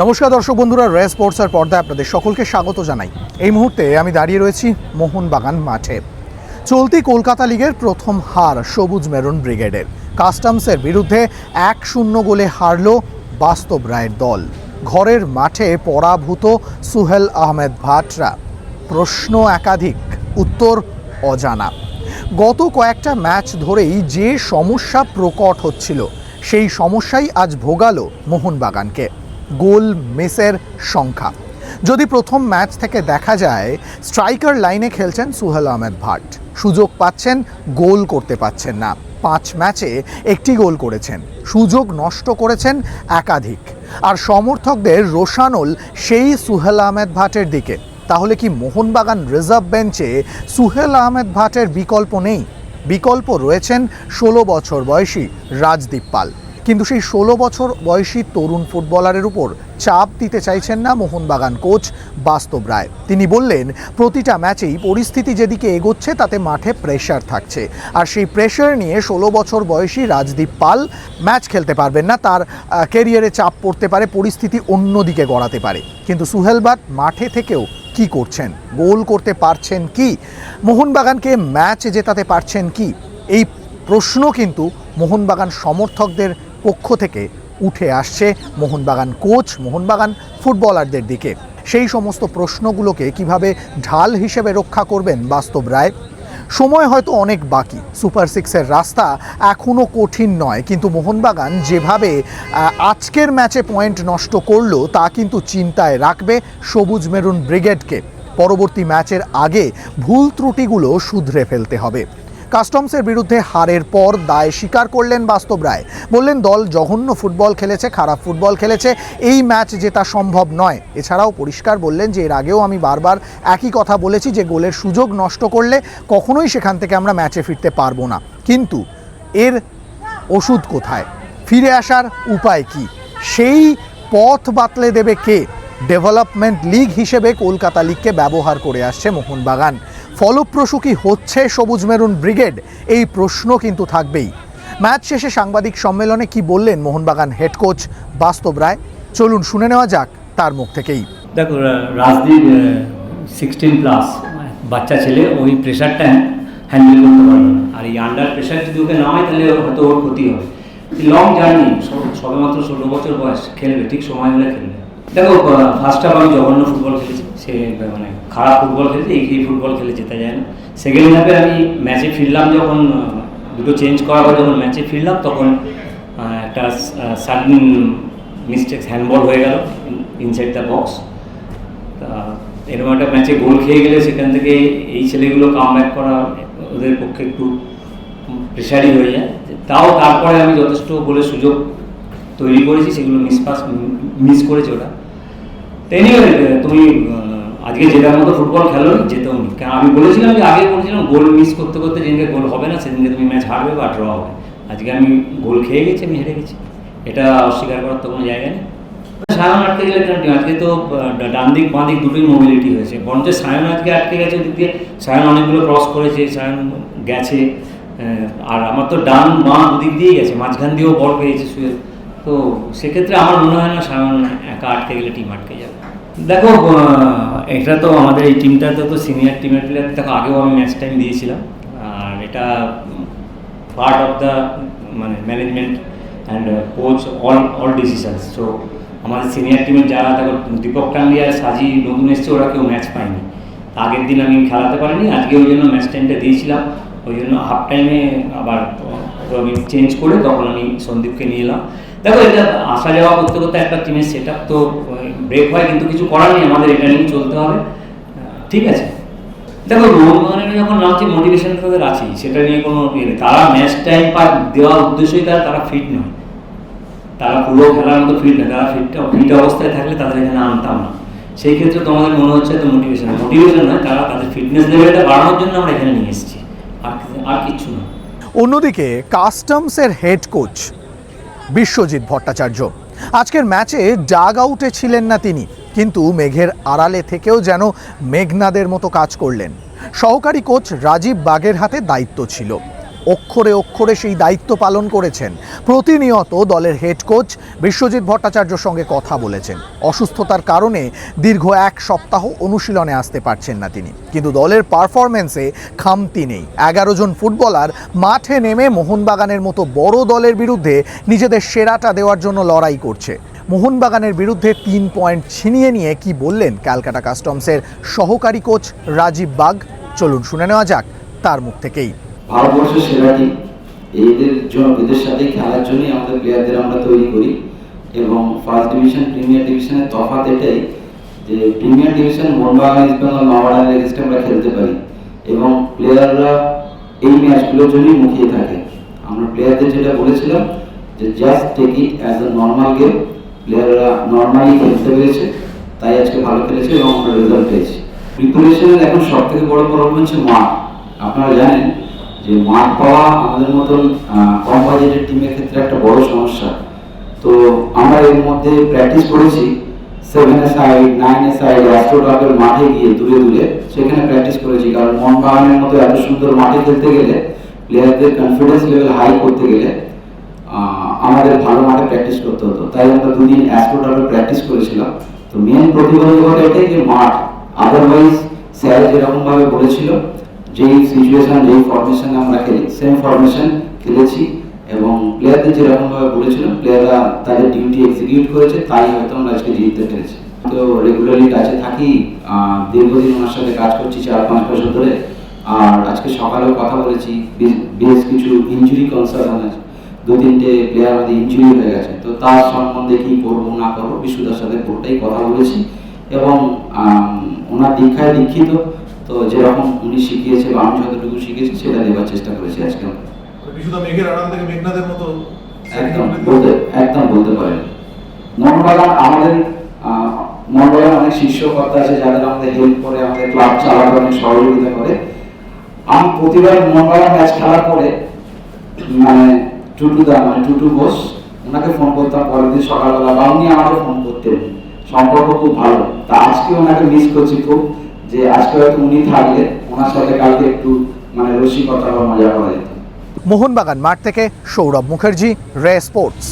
নমস্কার দর্শক বন্ধুরা, রে স্পোর্টসের পর্দায় আপনাদের সকলকে স্বাগত জানাই। এই মুহূর্তে আমি দাঁড়িয়ে রয়েছি মোহনবাগান মাঠে। চলতি কলকাতা লিগের প্রথম হার সবুজ মেরুন ব্রিগেডের। কাস্টমসের বিরুদ্ধে 1-0 গোলে হারল বাস্তব রায়ের দল। ঘরের মাঠে পরাভূত সুহেল আহমেদ ভাটরা। প্রশ্ন একাধিক, উত্তর অজানা। গত কয়েকটা ম্যাচ ধরেই যে সমস্যা প্রকট হচ্ছিল, সেই সমস্যাই আজ ভোগালো মোহনবাগানকে। গোল মিসের সংখ্যা যদি প্রথম ম্যাচ থেকে দেখা যায়, স্ট্রাইকার লাইনে খেলছেন সুহেল আহমেদ ভাট, সুযোগ পাচ্ছেন, গোল করতে পারছেন না। 5 ম্যাচে 1টি গোল করেছেন, সুযোগ নষ্ট করেছেন একাধিক। আর সমর্থকদের রোষানল সেই সুহেল আহমেদ ভাটের দিকে। তাহলে কি মোহনবাগান রিজার্ভ বেঞ্চে সুহেল আহমেদ ভাটের বিকল্প নেই? বিকল্প রয়েছেন 16 বছর বয়সী রাজদীপ পাল। কিন্তু সেই 16 বছর বয়সী তরুণ ফুটবলারের উপর চাপ দিতে চাইছেন না মোহনবাগান কোচ বাস্তব রায়। তিনি বললেন, প্রতিটা ম্যাচেই পরিস্থিতি যেদিকে এগোচ্ছে তাতে মাঠে প্রেশার থাকছে, আর সেই প্রেশার নিয়ে 16 বছর বয়সী রাজদীপ পাল ম্যাচ খেলতে পারবেন না। তার ক্যারিয়ারে চাপ পড়তে পারে, পরিস্থিতি অন্যদিকে গড়াতে পারে। কিন্তু সুহেল ভাট মাঠে থেকেও কি করছেন? গোল করতে পারছেন কি? মোহনবাগানকে ম্যাচ জেতাতে পারছেন কি? এই প্রশ্ন কিন্তু মোহনবাগান সমর্থকদের পক্ষ থেকে উঠে আসছে মোহনবাগান কোচ, মোহনবাগান ফুটবলারদের দিকে। সেই সমস্ত প্রশ্নগুলোকে কিভাবে ঢাল হিসেবে রক্ষা করবেন বাস্তব রায়? সময় হয়তো অনেক বাকি, সুপার সিক্সের রাস্তা এখনও কঠিন নয়, কিন্তু মোহনবাগান যেভাবে আজকের ম্যাচে পয়েন্ট নষ্ট করলো তা কিন্তু চিন্তায় রাখবে সবুজ মেরুন ব্রিগেডকে। পরবর্তী ম্যাচের আগে ভুল ত্রুটিগুলো শুধরে ফেলতে হবে। কাস্টমসের বিরুদ্ধে হারের পর দায় স্বীকার করলেন বাস্তব রায়। বললেন, দল জঘন্য ফুটবল খেলেছে, খারাপ ফুটবল খেলেছে, এই ম্যাচ জেতা সম্ভব নয়। এছাড়াও পরিষ্কার বললেন যে এর আগেও আমি বারবার একই কথা বলেছি যে গোলের সুযোগ নষ্ট করলে কখনোই সেখান থেকে আমরা ম্যাচে ফিরতে পারবো না। কিন্তু এর ওষুধ কোথায়? ফিরে আসার উপায় কি? সেই পথ বাতলে দেবে কে? ডেভেলপমেন্ট লিগ হিসেবে কলকাতা লিগকে ব্যবহার করে আসছে মোহনবাগান। ফলপ্রসূ কি হচ্ছে সবুজ মেরুন ব্রিগেড? এই প্রশ্ন কিন্তু থাকবেই। ম্যাচ শেষে সাংবাদিক সম্মেলনে কি বললেন মোহনবাগান হেড কোচ বাস্তব রায়, চলুন শুনে নেওয়া যাক তার মুখ থেকেই। দেখো, রাজদীপ 16+ বাচ্চা ছেলে, ওই প্রেশারটা হ্যান্ডেল করতে পারবে না। আর এই আন্ডার প্রেশার যদি ওকে নামায় তাহলে হয়তো ওর ক্ষতি হবে। লং জার্নি, সবেমাত্র 16 বছর বয়স, খেলবে, ঠিক সময় হলে খেলবে। দেখো, ফার্স্ট হাফ আমি জঘন্য ফুটবল খেলেছি, সে মানে খারাপ ফুটবল খেলেছে, এই ফুটবল খেলে জেতা যায় না। সেকেন্ড হাফে আমি ম্যাচে ফিরলাম, যখন দুটো চেঞ্জ করার পর যখন ম্যাচে ফিরলাম, তখন একটা সাডেন মিস্টেক, হ্যান্ডবল হয়ে গেল ইনসাইড দ্য বক্স। তা এরকম একটা ম্যাচে গোল খেয়ে গেলে সেখান থেকে এই ছেলেগুলো কামব্যাক করা ওদের পক্ষে একটু প্রেশারই হয়ে যায়। তাও তারপরে আমি যথেষ্ট গোলের সুযোগ তৈরি করেছি, সেগুলো মিস করেছে ওরা। এনিওয়ে, তুমি আজকে জেতার মতো ফুটবল খেলো, যেতেও নি। কারণ আমি বলেছিলাম যে, আগে বলেছিলাম গোল মিস করতে করতে যেদিনকে গোল হবে না সেদিনকে তুমি ম্যাচ হারবে বা ড্র হবে। আজকে আমি গোল খেয়ে গেছি, আমি হেরে গেছি, এটা অস্বীকার করার তো কোনো জায়গা নেই। সায়ন আটকে গেলে কেন? আজকে তো ডান দিক বাঁ দিক দুটোই মোবিলিটি হয়েছে, বরঞ্চ সায়ন আজকে আটকে গেছে ওদিক দিয়ে। সায়ন অনেকগুলো ক্রস করেছে, সায়ন গেছে, আর আমার তো ডান বাঁ দুদিক দিয়েই গেছে, মাঝখান দিয়েও বল পেয়েছে শুয়ে। তো সেক্ষেত্রে আমার মনে হয় না সায়ন একা আটকে গেলে টিম আটকে যাবে। দেখো, এটা তো আমাদের এই টিমটাতে তো সিনিয়র টিমের প্লেয়ার, দেখো আগেও আমি ম্যাচ টাইম দিয়েছিলাম, আর এটা পার্ট অফ দ্য মানে management and coach all decisions. So আমাদের সিনিয়র টিমের যারা, দেখো দীপক টাঙ্গিয়া, সাজি নতুন এসছে, ওরা কেউ ম্যাচ পায়নি। আগের দিন আমি খেলাতে পারিনি, আজকে ওই জন্য ম্যাচ টাইমটা দিয়েছিলাম। ওই জন্য হাফ টাইমে আবার আমি চেঞ্জ করে তখন আমি সন্দীপকে নিয়ে এলাম। দেখো, এটা আসা যাওয়া করতে করতে একটা টিমের সেট আপ তো ব্রেক হয়, কিন্তু কিছু করার নেই, আমাদের এটা নিয়ে চলতে হবে, ঠিক আছে। দেখো, মোহনবাগানের যখন নামছি মোটিভেশন তাদের আছেই, সেটা নিয়ে কোনো ইয়ে নেই। তারা ম্যাচ টাইম দেওয়ার উদ্দেশ্যই তারা ফিট নয়, তারা পুরো খেলার মতো ফিট নয়। তারা ফিট অবস্থায় থাকলে তাদের এখানে আনতাম না। সেই ক্ষেত্রে তোমাদের মনে হচ্ছে তো মোটিভেশন নয়, তারা তাদের ফিটনেস লেভেলটা বাড়ানোর জন্য আমরা এখানে নিয়ে এসেছি, আর কিচ্ছু না। অন্যদিকে কাস্টমসের হেড কোচ বিশ্বজিৎ ভট্টাচার্য আজকের ম্যাচে ডাগ আউটে ছিলেন না তিনি, কিন্তু মেঘের আড়ালে থেকেও যেন মেঘনাদের মতো কাজ করলেন। সহকারী কোচ রাজীব বাগের হাতে দায়িত্ব ছিল। অক্ষরে অক্ষরে সেই দায়িত্ব পালন করেছেন। প্রতিনিয়ত দলের হেড কোচ বিশ্বজিৎ ভট্টাচার্যর সঙ্গে কথা বলেছেন। অসুস্থতার কারণে দীর্ঘ 1 সপ্তাহ অনুশীলনে আসতে পারছেন না তিনি, কিন্তু দলের পারফরমেন্সে খামতি নেই। 11 জন ফুটবলার মাঠে নেমে মোহনবাগানের মতো বড় দলের বিরুদ্ধে নিজেদের সেরাটা দেওয়ার জন্য লড়াই করছে। মোহনবাগানের বিরুদ্ধে 3 পয়েন্ট ছিনিয়ে নিয়ে কি বললেন ক্যালকাটা কাস্টমসের সহকারী কোচ রাজীব বাগ, চলুন শুনে নেওয়া যাক তার মুখ থেকেই। ভারতবর্ষের সেরা টিম, এদের সাথে খেলার জন্যই আমাদের প্লেয়ারদের আমরা তৈরি করি। এবং ফার্স্ট ডিভিশন প্রিমিয়ার ডিভিশনের তফাৎ এটাই যে premier division Mohun Bagan, East Bengal, মোহামেডানের এগেইনস্টে আমরা খেলতে পারি এবং প্লেয়াররা এই ম্যাচগুলোর জন্যই মুখিয়ে থাকে। আমরা প্লেয়ারদের যেটা বলেছিলাম যে just take it as a normal game. প্লেয়াররা নর্মালি খেলতে পেরেছে, তাই আজকে ভালো খেলেছে এবং আমরা রেজাল্ট পেয়েছি। প্রিপারেশনের এখন সব থেকে বড় প্রবলেম হচ্ছে মাঠ। আপনারা জানেন যে মাঠ পাওয়া আমাদের মতন কম বাজেটের টিমের ক্ষেত্রে একটা বড় সমস্যা। তো আমরা এর মধ্যে প্র্যাকটিস করেছি 7-a-side, 9-a-side, অ্যাস্ট্রোটাপের মাঠে গিয়ে দূরে দূরে সেখানে প্র্যাকটিস করেছি। কারণ মোহনবাগানের মতো এত সুন্দর মাঠে খেলতে গেলে, প্লেয়ারদের কনফিডেন্স লেভেল হাই করতে গেলে আমাদের ভালো মাঠে প্র্যাকটিস করতে হতো। তাই আমরা 2 দিন অ্যাস্ট্রোটাপে প্র্যাকটিস করেছিলাম। তো মেন প্রতিবন্ধকতা এটাই যে মাঠ। আদারওয়াইজ স্যার যেরকমভাবে বলেছিল, যেই সিচুয়েশন, যেই ফরমেশনে আমরা খেলি সেম ফরমেশন খেলেছি এবং প্লেয়ারদের যেরকমভাবে বলেছিলাম প্লেয়াররা তাদের ডিউটি এক্সিকিউট করেছে, তাই হয়তো আমরা আজকে জিততে পেরেছি। তো রেগুলারলি কাছে থাকি, দীর্ঘদিন ওনার সাথে কাজ করছি 4-5 বছর ধরে। আর আজকে সকালেও কথা বলেছি, বেশ কিছু ইনজুরি কনসার্ন আছে, 2-3টে প্লেয়ার আমাদের ইনজুরি হয়ে গেছে। তো তার সম্বন্ধে কী করবো না করবো বিশুদার সাথে পুরোটাই কথা বলেছি এবং ওনার দীক্ষায় দীক্ষিত। তো যেরকম উনি শিখিয়েছে বা আমি যতটুকু শিখেছি সেটা দেওয়ার চেষ্টা করেছি আজকে। বিশুদ্ধ মেঘের আড়াল থেকে মেঘনাদের মতো একদম বলতে পারেন। মোহনবাগান আমাদের মোহনবাগান অনেক শিষ্যকর্তা আছে যাদের আমাদের হেল্প করে, আমাদের ক্লাব চালাতে অনেক সহযোগিতা করে। আমি প্রতিবার মোহনবাগান ম্যাচ খেলার পরে টুটু বোস ওনাকে ফোন করতাম পরের দিন সকালবেলা, বা উনি আমাকে ফোন করতেন। সম্পর্ক খুব ভালো। তা আজকে ওনাকে মিস করছি খুব, যে আজকে হয়তো উনি থাকলে ওনার সাথে কালকে একটু রসিকতা বা মজা করা যেত। মোহনবাগান মাঠ থেকে সৌরভ মুখার্জি, রে স্পোর্টস।